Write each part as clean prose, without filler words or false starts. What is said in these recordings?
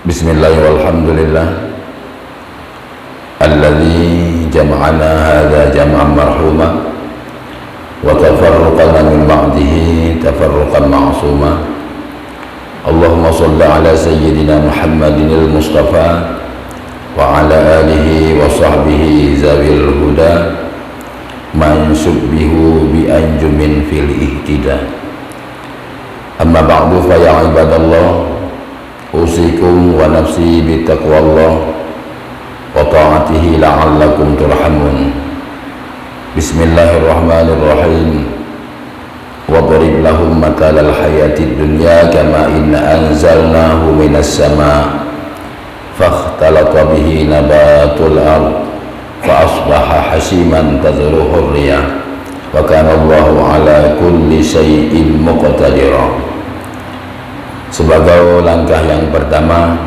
Bismillah walhamdulillah alladzi jama'ana hadza jam'an marhuma wa tafarraqana min ba'dihi tafarruqan ma'suma. Allahumma shalli ala sayyidina Muhammadin al-Mustafa wa ala alihi wa sahbihi zawil huda man subbihu bi anjumin fil ihtida. Amma ba'du fa ya ibadallah, usikum wa nafsi bi taqwallah wa ta'atihi la'allakum turhamun. Bismillahirrahmanirrahim. Wadrib lahum matalal hayatid dunya kama inna anzalnahu minas sama' fakhtalata bihi nabatul ard fa asbaha hasiman tadruhu riyah wa kana Allahu ala kulli syai'in muqtadira. Sebagai langkah yang pertama,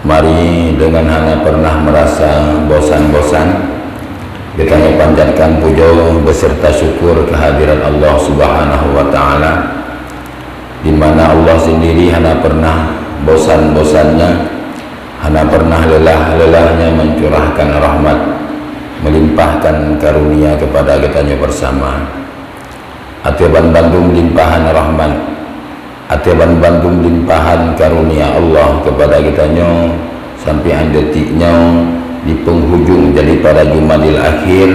mari dengan hanya pernah merasa bosan-bosan, kita panjatkan puja beserta syukur kehadiran Allah Subhanahu wa Ta'ala, di mana Allah sendiri hanya pernah bosan-bosannya, hanya pernah lelah-lelahnya mencurahkan rahmat, melimpahkan karunia kepada kita bersama. Atiban Bandung limpahan rahmat, Atiban Bandung limpahan karunia Allah kepada kitanya sampai detiknya di penghujung jadi pada Jumadil Akhir,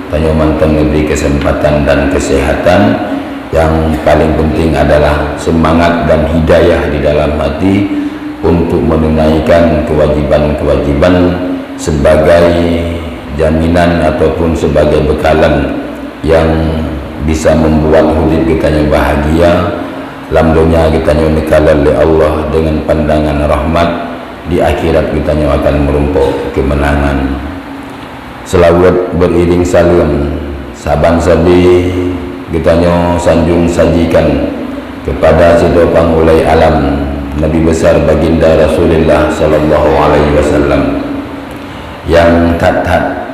tanya manteng diberi kesempatan dan kesehatan. Yang paling penting adalah semangat dan hidayah di dalam hati untuk menunaikan kewajiban-kewajiban sebagai jaminan ataupun sebagai bekalan yang bisa membuat hidup kita bahagia. Dalam dunia kita nikalan oleh Allah dengan pandangan rahmat, di akhirat kita akan merumpuk kemenangan. Selawat beriring salam saban sabi kita sanjung sajikan kepada sedopang ulai alam Nabi besar baginda Rasulullah sallallahu alaihi wasallam yang tat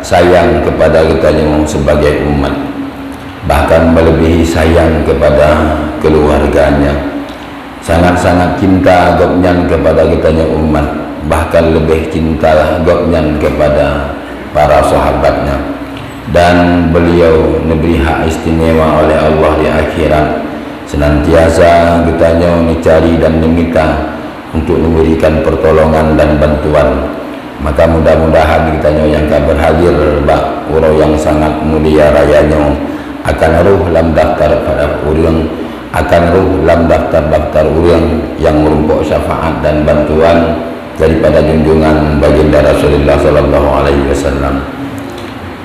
sayang kepada kita sebagai umat, bahkan melebihi sayang kepada keluarganya, sangat-sangat cinta gopnyan kepada kitanya umat, bahkan lebih cinta gopnyan kepada para sahabatnya. Dan beliau diberi hak istimewa oleh Allah di akhirat, senantiasa kitanya mencari dan meminta untuk memberikan pertolongan dan bantuan. Maka mudah-mudahan kitanya yang berhadir bak urau yang sangat mulia rayanya akan ruh dalam daftar pada urang, akan ruh dalam daftar-daftar urang yang merumpuk syafaat dan bantuan daripada junjungan baginda Rasulullah sallallahu alaihi wasallam.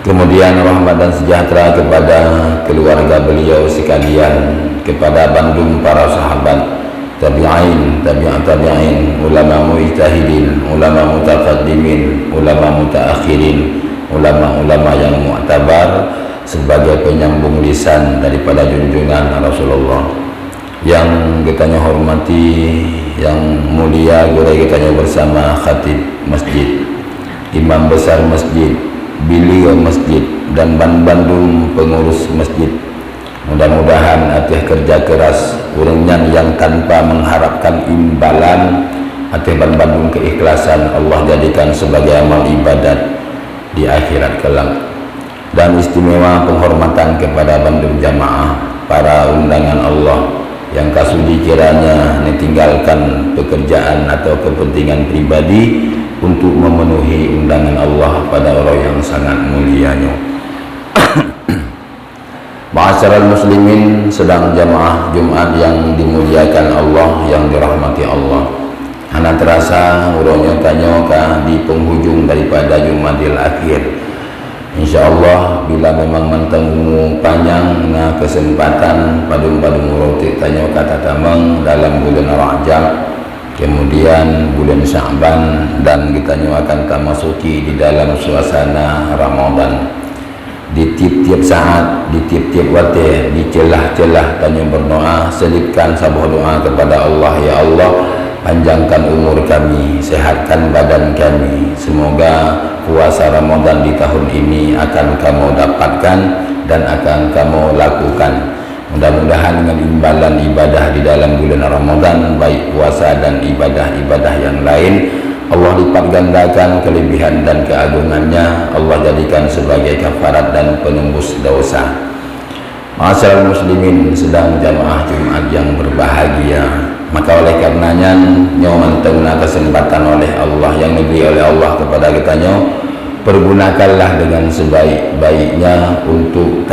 Kemudian rahmat dan sejahtera kepada keluarga beliau sekalian, kepada Bandung para sahabat, tabi'in, tabi'in, ulama mujtahidin, ulama mutaqaddimin, ulama mutaakhirin, ulama-ulama yang mu'tabar sebagai penyambung lisan daripada junjungan Rasulullah. Yang kita hormati, yang mulia guru kita bersama khatib masjid, imam besar masjid, beliau masjid, dan Bandung pengurus masjid. Mudah-mudahan atas kerja keras urangnya yang tanpa mengharapkan imbalan, atas Bandung keikhlasan Allah jadikan sebagai amal ibadat di akhirat kelak. Dan istimewa penghormatan kepada Bandung jamaah, para undangan Allah yang kasudi kiranya ditinggalkan pekerjaan atau kepentingan pribadi untuk memenuhi undangan Allah pada orang yang sangat mulianya. Ma'asyiral muslimin, sedang jamaah Jumat yang dimuliakan Allah, yang dirahmati Allah. Hana terasa urangnya tanya di penghujung daripada Jumadil Akhir. InsyaAllah bila memang mantengmu panjang na kesempatan padung-padung roti tanya kata tamang dalam bulan Rajab, kemudian bulan Sya'ban, dan kita akan masuki di dalam suasana Ramadan. Di tiap-tiap saat, di tiap-tiap waktu, di celah-celah tanya berdoa, selipkan sebuah doa kepada Allah. Ya Allah, panjangkan umur kami, sehatkan badan kami. Semoga puasa Ramadan di tahun ini akan kamu dapatkan dan akan kamu lakukan. Mudah-mudahan dengan imbalan ibadah di dalam bulan Ramadan, baik puasa dan ibadah-ibadah yang lain, Allah lipat gandakan kelebihan dan keagungannya. Allah jadikan sebagai kafarat dan penembus dosa. Ma'asyiral muslimin sedang jamaah Jumat yang berbahagia, maka oleh karenanya nyaman teguna kesempatan oleh Allah yang diberi oleh Allah kepada kita pergunakanlah dengan sebaik-baiknya untuk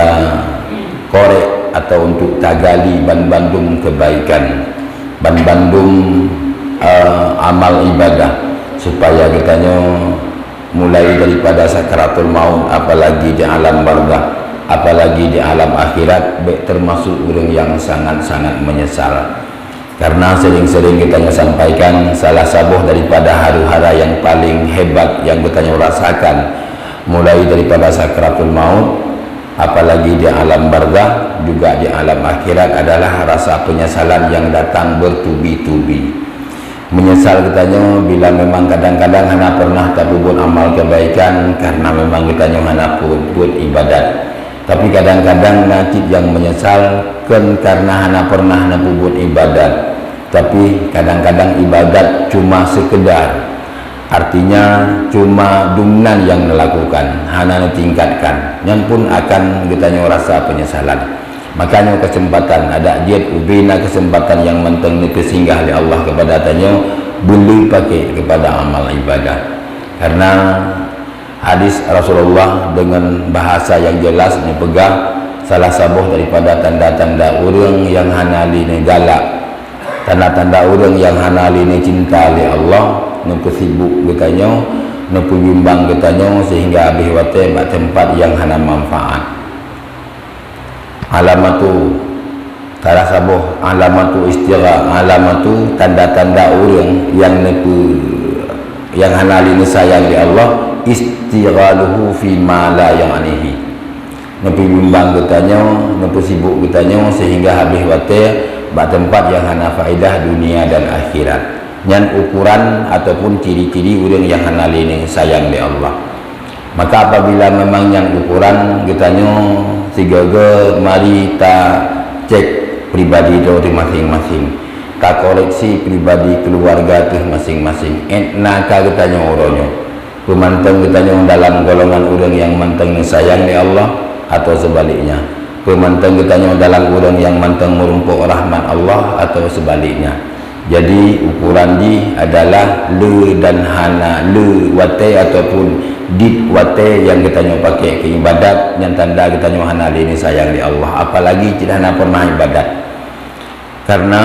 korek atau untuk tagali ban-bandung kebaikan, ban-bandung amal ibadah, supaya kita mulai daripada sakaratul maut, apalagi di alam barzakh, apalagi di alam akhirat, termasuk orang yang sangat-sangat menyesal. Karena sering-sering kita sampaikan, salah satu daripada hara-hara yang paling hebat yang kita rasakan mulai daripada sakaratul maut, apalagi di alam barzakh, juga di alam akhirat, adalah rasa penyesalan yang datang bertubi-tubi. Menyesal kitanya bila memang kadang-kadang hana pernah tabubun amal kebaikan, karena memang kitanya hana buat ibadat. Tapi kadang-kadang natib yang menyesal karena hana pernah nabubun ibadat, tapi kadang-kadang ibadat cuma sekedar, artinya cuma dumnan yang melakukan, hana tingkatkan, yang pun akan kitanya rasa penyesalan. Makanya kesempatan ada diet ubina, kesempatan yang menteng ni kesinggah oleh Allah kepada tanya boleh pakai kepada amal ibadah. Karena hadis Rasulullah dengan bahasa yang jelas ni pegang salah sabuh daripada tanda-tanda orang yang hanali ni galak, tanda-tanda orang yang hanali ni cinta oleh Allah, nu kesibuk getanya, nu bimbang getanya, sehingga habis wate tempat yang hana manfaat. Alamatu tarasabuh, alamatu istira, alamatu tanda-tanda orang yang hanali ni sayang di Allah, istighaluhu fi ma la ya'nihi, nepi bimbang getanya, nepi sibuk getanya, sehingga habis wate tempat yang hana faedah dunia dan akhirat. Nyan ukuran ataupun ciri-ciri orang yang hanali ni sayang di Allah. Maka apabila memang yang ukuran getanya tiga-tiga, mari ta cek pribadi dari masing-masing, ta koreksi pribadi keluarga tu masing-masing. Entnaka getanya orangnya pemantang getanya dalam golongan orang yang mantang sayang di Allah, atau sebaliknya pemantang getanya dalam orang yang mantang merumpuk rahmat Allah, atau sebaliknya. Jadi ukuran di adalah le dan hana, le wate ataupun dit wate yang kita pakai ke ibadat, yang tanda kita hana ini sayang di Allah, apalagi tidak hana pernah ibadat. Karena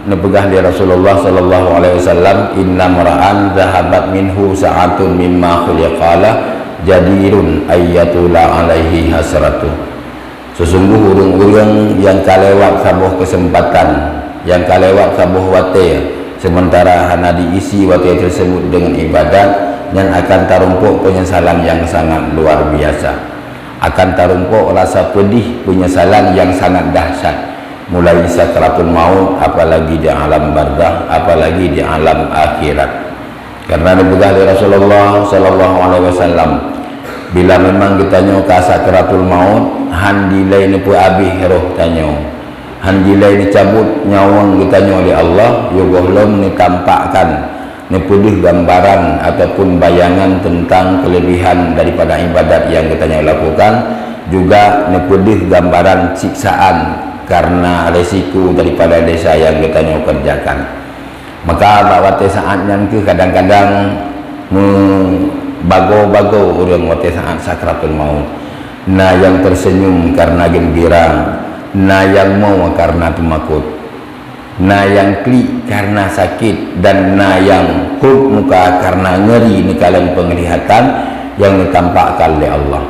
nepegah di Rasulullah sallallahu alaihi wasallam, inna mara'an zahabat minhu sa'atun mimma khuliqala jadirun ayyatula alaihi hasratu. Sesungguh urung-urung yang kalewat sabuh kesempatan, yang kalewat sabuh wate, sementara hana diisi wate tersebut dengan ibadat, yang akan tarumpuk penyesalan yang sangat luar biasa, akan tarumpuk rasa pedih penyesalan yang sangat dahsyat, mulai sakaratul maut, apalagi di alam barzakh, apalagi di alam akhirat. Karena dibegah oleh Rasulullah sallallahu alaihi wasallam, bila memang kita ke sakaratul maut, handilai ni pu abih roh tanyo, handilai ni cabut nyawang kita oleh Allah, yugohlom ni tampakkan ni pudih gambaran ataupun bayangan tentang kelebihan daripada ibadat yang kita lakukan, juga ni pudih gambaran siksaan karena resiko daripada desa yang kita kerjakan. Maka wate saat yang ke kadang-kadang bago-bago orang wate saat sakratul maut, na yang tersenyum karena gembira, na yang mau karena pemakut, na yang klik karena sakit, dan na yang kut muka karena ngeri ni kalian penglihatan yang ditampakkan oleh Allah.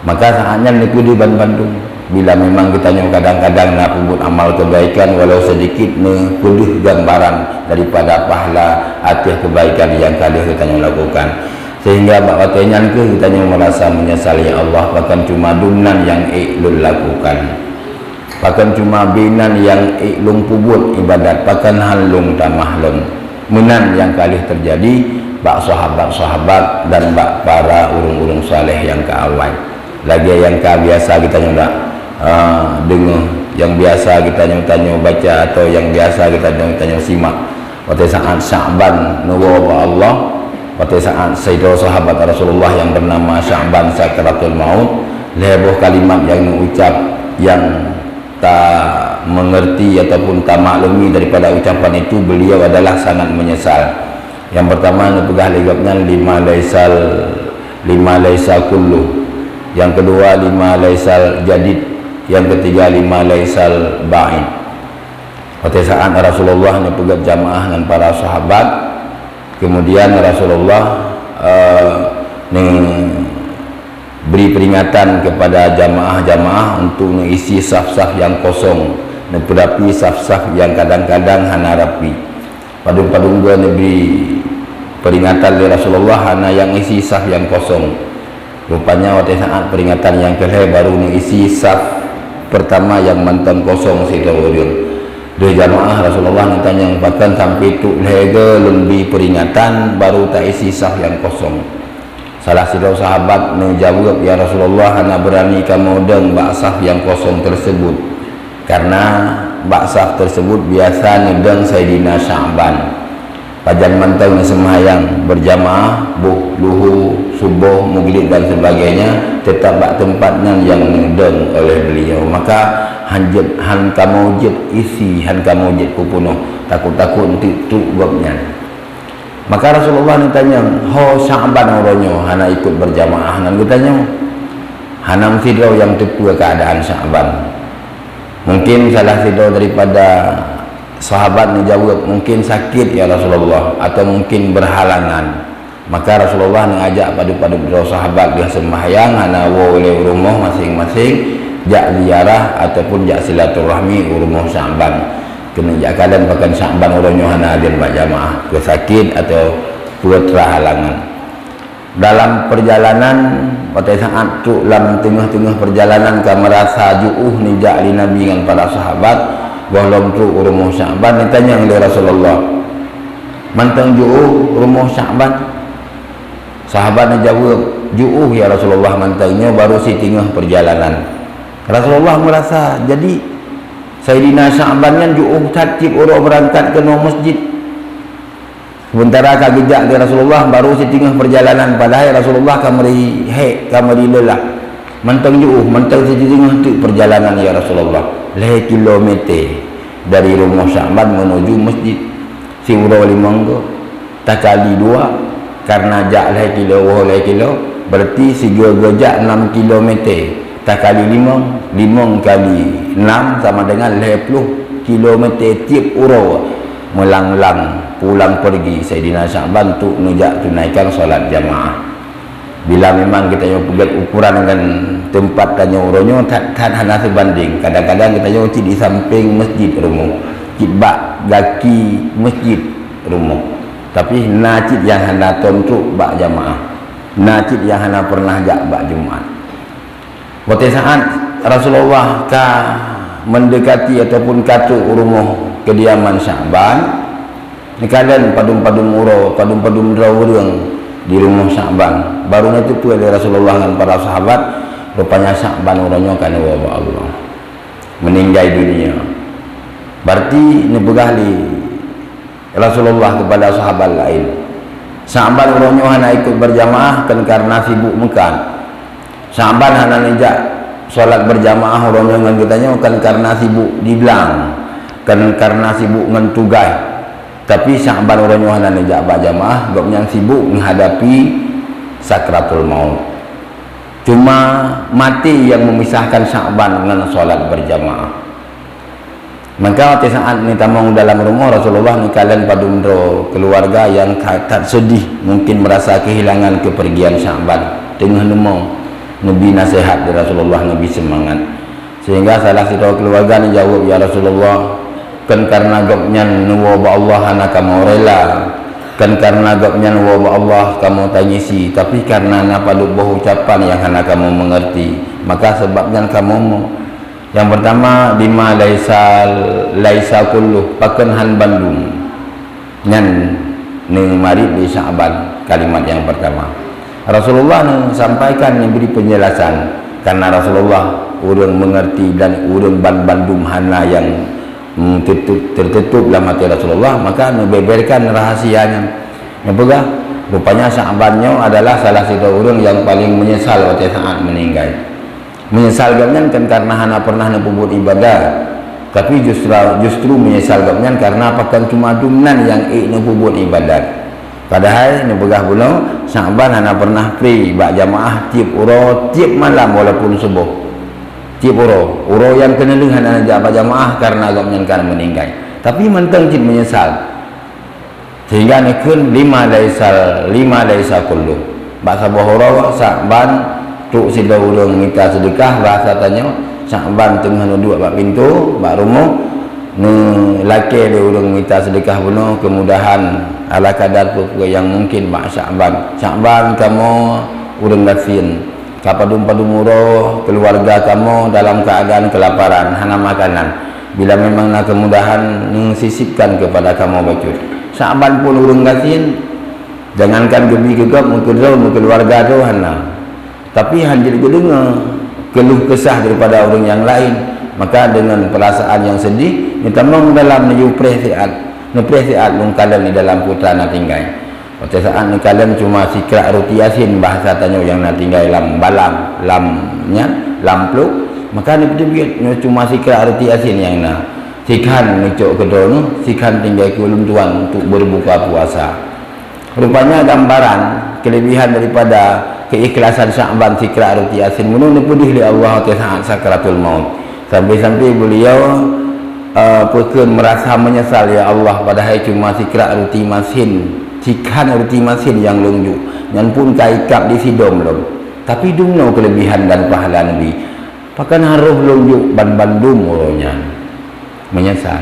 Maka saatnya ni di Bandung, bila memang kita kadang-kadang nak buat amal kebaikan walau sedikit, ni kuduh gambaran daripada pahala atas kebaikan yang kalian kita lakukan, sehingga bakatnya kita merasa menyesali Allah, bahkan cuma dumnan yang iklul lakukan, bahkan cuma binan yang iklung pubut ibadat, bahkan halung tamahlun menan yang kali terjadi bak sahabat-sahabat dan bak para urung-urung saleh yang keawal. Lagi yang biasa kita nyoba dengar yang biasa kita tanya baca atau yang biasa kita tanya simak. Pada saat Sya'ban nuwa Allah, pada saat Sayyidina sahabat Rasulullah yang bernama Sya'ban sakratul maut, leboh kalimat yang mengucap yang tak mengerti ataupun tak maklumi daripada ucapan itu, beliau adalah sangat menyesal. Yang pertama nepegah ligapnya lima laisa kullu, yang kedua lima laisal jadid, yang ketiga lima laisal ba'id. Pada saat Rasulullah nepegah jamaah dengan para sahabat, kemudian Rasulullah beri peringatan kepada jamaah-jamaah untuk mengisi saf-saf yang kosong, neperapi saf-saf yang kadang-kadang hana rapi. Padung-padung gua beri peringatan dari Rasulullah hana yang isi saf yang kosong. Rupanya waktu saat peringatan yang kedua baru mengisi saf pertama yang mantan kosong sedawudian. Dari jamaah Rasulullah ditanya bahkan sampai itu lega lebih peringatan baru tak isi saf yang kosong. Salah satu sahabat menjawab, ya Rasulullah, hana berani kamu deng baksaf yang kosong tersebut, karena baksaf tersebut biasa nedeng Sayyidina Sya'ban. Pajan manteng sembahyang berjamaah, luhu, subuh, maghrib dan sebagainya, tetap bak tempatnya yang nedeng oleh beliau. Maka han kamu jid isi, han kamu jid kupunuh, takut-takut itu gobnya. Maka Rasulullah ditanya, ho Sya'ban oronyo hana ikut berjamaah, nan ditanya hana sidau yang tepu keadaan Sya'ban. Mungkin salah sidau daripada sahabat menjawab, mungkin sakit ya Rasulullah, atau mungkin berhalangan. Maka Rasulullah mengajak pada sahabat dia sembahyang hana oleh rumah masing-masing, jak ziarah ataupun jak silaturahmi rumah Sya'ban. Kena jakalan bahkan Sya'ban orangnya hana hadir berjamaah, kesakit atau putra halangan. Dalam perjalanan pada saat tu dalam tengah-tengah perjalanan ka merasa ju'uh nijak li Nabi dengan para sahabat, walau tu rumah Sya'ban, ditanya oleh Rasulullah, mantang ju'uh rumah Sya'ban? Sahabat jawab, ju'uh ya Rasulullah, mantangnya baru si tengah perjalanan. Rasulullah merasa jadi Sayyidina Sya'ban kan ju'uh tatib orang berangkat ke masjid, sementara kagejak dari Rasulullah baru setengah perjalanan. Padahal Rasulullah kamari lelah mantang ju'uh, mantang setengah tu perjalanan ya Rasulullah, leh kilometer dari rumah Sya'ban menuju masjid. Si urau limanggo tak kali dua, karena jak leh kilo berarti si gejak 6 kilometer, tak kali limang kali 6 sama dengan 50 kilometer tiap urau melanglang pulang pergi Sayyidina Sya'ban untuk menjak tunaikan solat jamaah. Bila memang kita yang pegat ukuran dengan tempat tanya uraunya tak hana sebanding. Kadang-kadang kita yang di samping masjid rumah, bak gaki masjid rumah, tapi najid yang hana tontuk bak jamaah, najid yang hana pernah jak bak Jumat. Pada saat Rasulullah mendekati ataupun katu rumah kediaman Sya'ban, nikalan padum-padum urau, padum-padum urang di rumah Sya'ban. Baru itu tu oleh Rasulullah dan para sahabat, rupanya Sya'ban orangnya kan wabah Allah meninggal dunia. Berarti nebegah li Rasulullah kepada sahabat lain, Sya'ban orangnya hana ikut berjamaah kan karena sibuk makan. Sya'ban hana nejak solat berjamaah orangnya dengan kitanya kan karena sibuk di belang, kan karena sibuk dengan tugas. Tapi Sya'ban orangnya hana nejak berjamaah, gopnya sibuk menghadapi sakratul maut. Cuma mati yang memisahkan Sya'ban dengan solat berjamaah. Maka pada saat ni tamang dalam rumah Rasulullah ni kalian padundro keluarga yang tak sedih, mungkin merasa kehilangan kepergian Sya'ban. Tengah nemong Nabi nasihat dari Rasulullah, Nabi semangat, sehingga salah satu keluarga ni jawab, ya Rasulullah, kan karena gopnya nuwa Allah hana kamu rela, kan karena gopnya nuwa Allah kamu tangisi, tapi karena napa buah ucapan yang hana kamu mengerti, maka sebabnya kamu yang pertama lima laisa kullu paken han Bandung nyan ning mari di Sya'ban. Kalimat yang pertama Rasulullah sampaikan, memberi penjelasan, karena Rasulullah urang mengerti dan urang bandum hana yang tertutup dalam hati Rasulullah, maka beberkan rahasianya. Nepegah rupanya Sya'bannya adalah salah satu orang yang paling menyesal pada saat meninggal. Menyesal gamnya kan karena hana pernah nepubut ibadah, tapi justru menyesal gamnya karena apakan cuma dumnan yang nepubut ibadah. Padahal nepegah pula Sya'ban hana pernah free bak jamaah tiap uro tiap malam walaupun subuh. Tiap uro yang kena dengan hana bak jamaah karena gamnya kan meninggal. Tapi mentang cip menyesal. Sehingga nekun lima laisa kullu. Bahasa bohoro Sya'ban tu sida urang minta sedekah, bahasa tanya Sya'ban tengah duduk bak pintu bak rumah ne laki dia urang minta sedekah bunuh, kemudahan ala kadar yang mungkin bak Sya'ban kamu urang gasin kapadum-padum muro keluarga kamu dalam keadaan kelaparan hana makanan, bila memang nak kemudahan sisipkan kepada kamu bacut. Sya'ban pun urang gasin, jangankan gebi gegap mungkin keluarga tu hana, tapi hanya dengar keluh kesah daripada orang yang lain, maka dengan perasaan yang sedih ditamang dalam nepresiat lungkalan di dalam putra nak tinggal. Pada saat lungkalan cuma sikrak roti asin, bahasa tanya yang nak tinggal dalam balam lampluk, maka ni cuma sikrak roti asin yang nak sikhan ngecok kedua tu, sikhan tinggal ke ulum tuan untuk berbuka puasa. Rupanya gambaran kelebihan daripada keikhlasan Sya'ban sikrak roti asin menurut pedih oleh Allah pada saat sakaratul maut, sampai-sampai beliau pekan merasa menyesal, ya Allah, padahal cuma sikrak roti masin, sikhan roti masin yang lungjuk yang pun kaikap di sidom belum, tapi dumno kelebihan dan pahala Nabi pakan haruh lungjuk bandum orangnya menyesal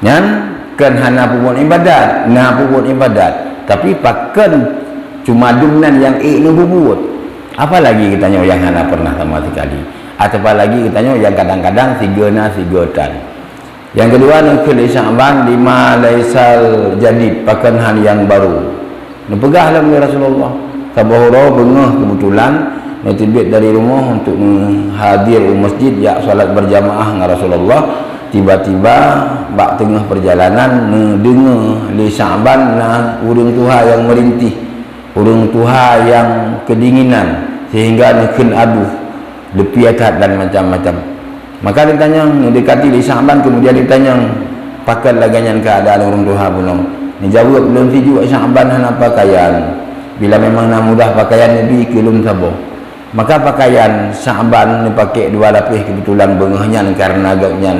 nyan kan hana pun ibadat tapi pakan cuma dumnan yang nububut, apalagi kitanya yang hana pernah sama sekali, atau apalagi kitanya yang kadang-kadang sigotan. Yang kedua nukul Sya'ban lima laisal jadid, pakan hal yang baru nepegah dalam Rasulullah sabahura bengah kebetulan netibit dari rumah untuk hadir masjid ya salat berjamaah dengan Rasulullah. Tiba-tiba bak tengah perjalanan dengar li Sya'ban nah urang tuha yang merintih, urang tuha yang kedinginan sehingga nekin aduh lepi atat dan macam-macam. Maka ditanya dekati li Sya'ban, kemudian ditanya pakai laganyan keadaan urang tuha belum. Ni jawab belum sejuk Sya'ban hana pakaian. Bila memang nak mudah pakaian Nabi kelum sabo. Maka pakaian Sya'ban ni pakai dua lapis, kebetulan bengahnya karena agaknya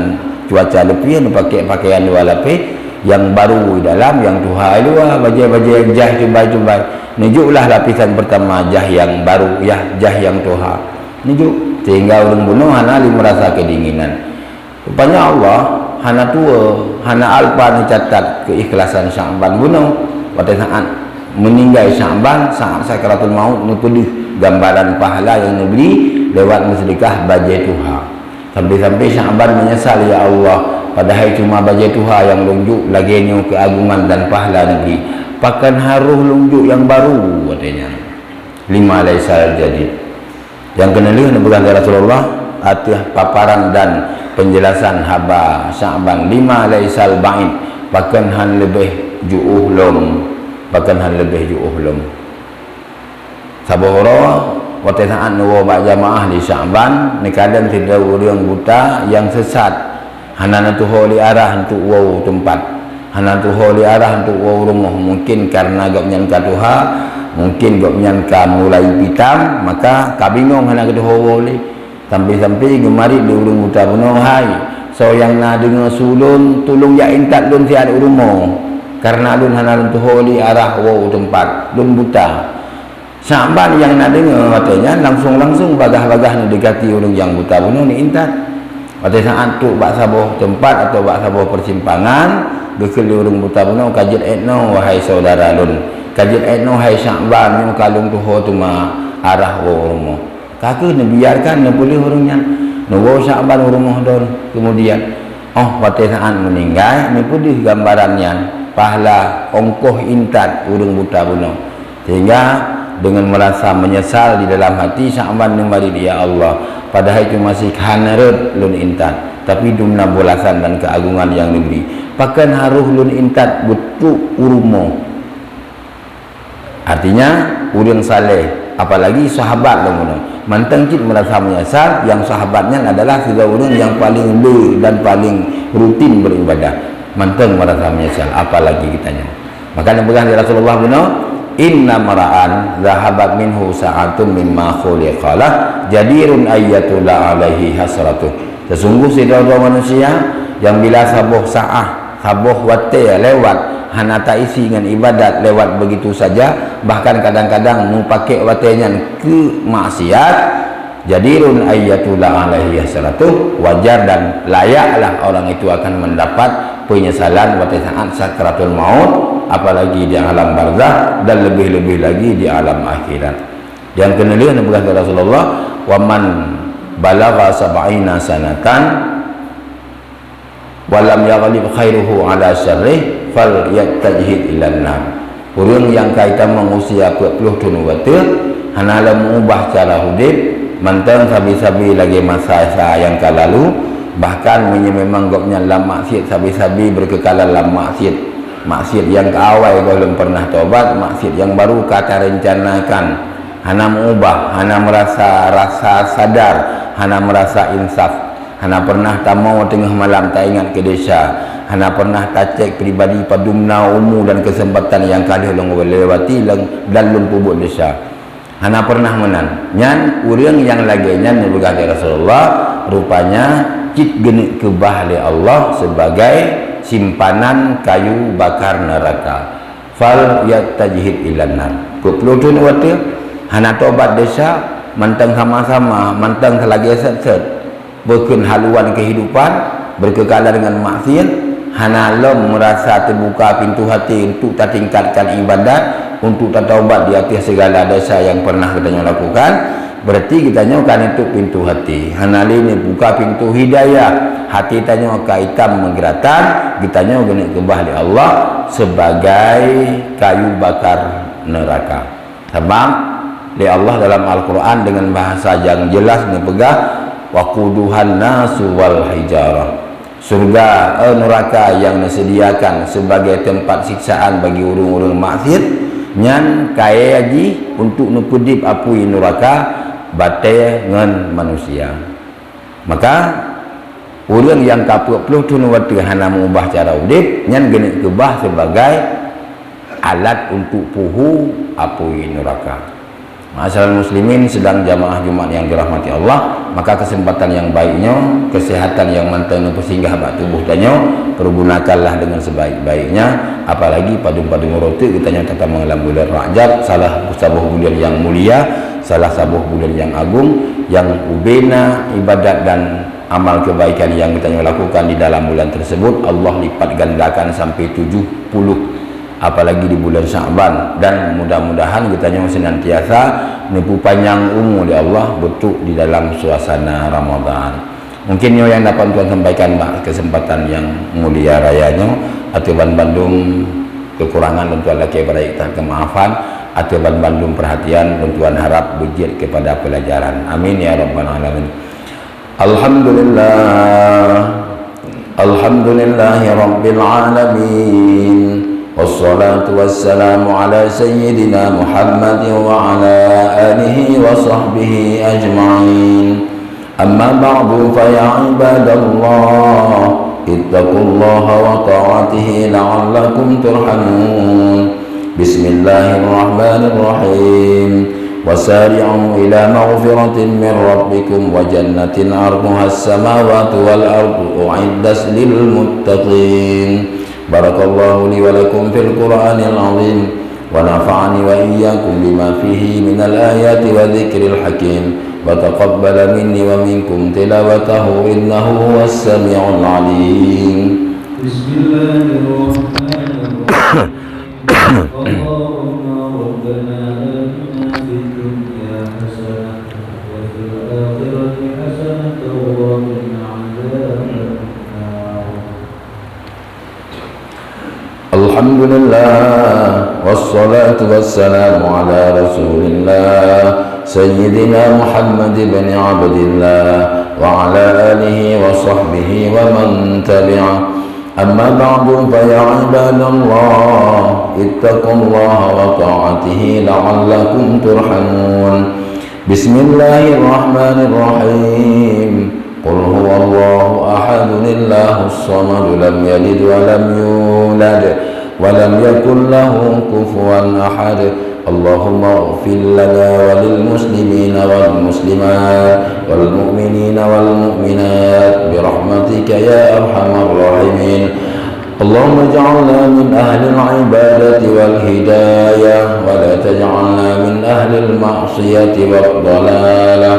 cuaca lebih ni pakai pakaian dua lapis yang baru dalam, yang tuha luar baju-baju jah cubai-cubai. Nijuklah lapisan pertama jah yang baru, jah yang tuha. Nijuk sehingga orang bunuh hana li merasa kedinginan. Rupanya Allah hana tua, hana alpa ni catat keikhlasan Sya'ban bunuh pada saat meninggal Sya'ban, saat sakaratul maut ni pedih gambaran pahala yang diberi lewat sedekah baju tuha. Sampai-sampai Sya'ban menyesal, ya Allah, padahal cuma baju tuha yang lunjuk laginya keagungan dan pahala negeri, pakan haruh lunjuk yang baru katanya. Lima laisal jadid. Yang kena lihat berkata Rasulullah atas paparan dan penjelasan haba Sya'ban lima laisal ba'id, pakan han lebih ju'uh lum, pakan han lebih ju'uh lum. Sabahara waktu saat nuwa bak jamaah di Sya'ban ni kadang tidak orang buta yang sesat hana tuho li arah untuk wau tempat, hana tuho li arah untuk wau rumah, mungkin karena gapnya katuha, mungkin gapnya ka mulai pitam, maka kabingong hana katuho wau li sampai-sampai gemari di urang buta bunuh hai so yang na dengar sulun tolong ya intat lun siat rumah karena lun hana tuho li arah wau tempat lun buta. Sya'ban yang nak dengar katanya langsung bagah-bagah ni dekati orang yang buta bunuh ni intat. Pada saat tu bak sabuh tempat atau bak sabuh persimpangan gekeli orang buta bunuh kajit etno wahai saudara lun, kajit etno hai Sya'ban yang kalung tuho tu ma arah rumah. Kakak ni biarkan ni boleh orangnya nuwo Sya'ban rumah don, kemudian pada saat meninggal ni pedih gambarannya pahala ongkoh intat orang buta bunuh, sehingga dengan merasa menyesal di dalam hati Sya'ban kembali, ya Allah, padahal itu masih haneret lun intat, tapi dumna bolasan dan keagungan yang diberi. Pakan haruh lun intat betul urumo. Artinya urang saleh, apalagi sahabat lamun. Mantang cit merasa menyasar yang sahabatnya adalah tiga orang yang paling le dan paling rutin beribadah. Mantang merasa menyasar, apalagi kitanya. Maka yang pegang dari Rasulullah benar, inna mara'an zahabat minhu sa'atun mimma khuliqalah jadirun ayyatullah alaihi hasratuh. Sesungguh saudara manusia yang bila sabuh sa'ah, sabuh wate lewat, hana tak isi dengan ibadat lewat begitu saja, bahkan kadang-kadang mau pakai watenya ke maksiat, jadirun ayyatullah alaihi hasratuh, wajar dan layaklah orang itu akan mendapat penyesalan pada saat sakratul maut, apalagi di alam barzah dan lebih-lebih lagi di alam akhirat. Yang kedua yang berkata Rasulullah, waman balagha sab'ina sanatan walam yaghlib khairuhu ala syarrih fal yattajhid ilan nar. Orang yang kaitan mengusia 40 tahun waktu hanalah mengubah cara hidup, mantan sabi-sabi lagi masa yang lalu, bahkan memang gopnya lama maksiat sabi-sabi berkekalan lama maksiat yang awal belum pernah tobat, maksiat yang baru kata rencanakan, hana mengubah, hana merasa rasa sadar, hana merasa insaf. Hana pernah tamau tengah malam tak ingat ke desa. Hana pernah tak cek pribadi padumna umur dan kesempatan yang kali long lewati dan lumpubuk desa. Hana pernah menan. Nyan urang yang lagi nyan berkata Rasulullah, rupanya cit genik kebah oleh Allah sebagai simpanan kayu bakar neraka. Fal yattajhid ilan nar. Kuplutun waktu hana tobat desa, mantang sama-sama, mantang selagi set-set berken haluan kehidupan, berkekalan dengan maksiat, hana lom merasa terbuka pintu hati untuk tak tingkatkan ibadat, untuk tak taubat di atas segala dosa yang pernah kita lakukan. Berarti kita nyokan itu pintu hati. Hana ini buka pintu hidayah, hati kita nyoka hitam menggeratan, kita nyoka kebah di Allah sebagai kayu bakar neraka. Sebab di Allah dalam Al-Quran dengan bahasa yang jelas ni pegah, waquduhan nasu wal hijarah. Surga neraka yang disediakan sebagai tempat siksaan bagi orang-orang maksiat nyan kaya haji untuk nupudip apui neraka batai dengan manusia. Maka orang yang kapuk-puluh tu waktu hana mengubah cara udip nyan genik kebah sebagai alat untuk puhu apui neraka. Masyarakat muslimin sedang jamaah Jumat yang dirahmati Allah, maka kesempatan yang baiknya, kesehatan yang mantap bersinggah bak tubuh danyo, pergunakanlah dengan sebaik-baiknya. Apalagi padu-padu roti kita yang tetap mengalam bulan Rajab, salah sabuh bulan yang mulia, salah sabuh bulan yang agung, yang ubena ibadat dan amal kebaikan yang kita lakukan di dalam bulan tersebut Allah lipat gandakan sampai 70, apalagi di bulan Sya'ban. Dan mudah-mudahan kita senantiasa nipu panjang umur di Allah betul di dalam suasana Ramadan. Mungkin yang dapat Tuhan sampaikan kesempatan yang mulia rayanya, atau Bandung kekurangan dan Tuhan lagi pada kita kemaafan, atau Bandung perhatian dan Tuhan harap bujit kepada pelajaran. Amin ya rabbal alamin. Alhamdulillah, alhamdulillahi rabbil alamin. Wassalatu wassalamu ala sayyidina Muhammad wa ala alihi wa sahbihi ajma'in. Amma ba'du fa ya ibadallah, ittaqullaha wa ta'atihi la'allakum turhamun. Bismillahirrahmanirrahim. Wasari'u ila maghfiratin min rabbikum wa jannatin 'arduha as-samawati wal ardu u'iddat lil muttaqin. Barakallahu li wa lakum fil Qur'anil 'azim wa nafa'ani wa iyyakum bima fihi minal ayati wa dzikril hakim wa taqabbala minni wa minkum tilawatahu innahu huwas sami'ul 'alim. Bismillahirrahmanirrahim. Allahumma rabbana atina fid dunya hasanah wa fil akhirati hasanah wa qina 'adzaban. Alhamdulillah, wassalatu wassalamu ala rasulillah سيدنا محمد بن عبد الله وعلى آله وصحبه ومن تبعه. أما بعد فيا عباد الله اتقوا الله وطاعته لعلكم ترحمون. بسم الله الرحمن الرحيم. قل هو الله أحد الله الصمد لم يلد ولم يولد ولم يكن له كفوا أحد. اللهم اغفر لنا وللمسلمين والمسلمات والمؤمنين والمؤمنات برحمتك يا أرحم الراحمين. اللهم اجعلنا من أهل العبادة والهداية ولا تجعلنا من أهل المعصية والضلالة.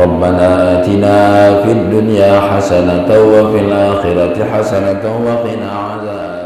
ربنا آتنا في الدنيا حسنة وفي الآخرة حسنة وقنا عذاب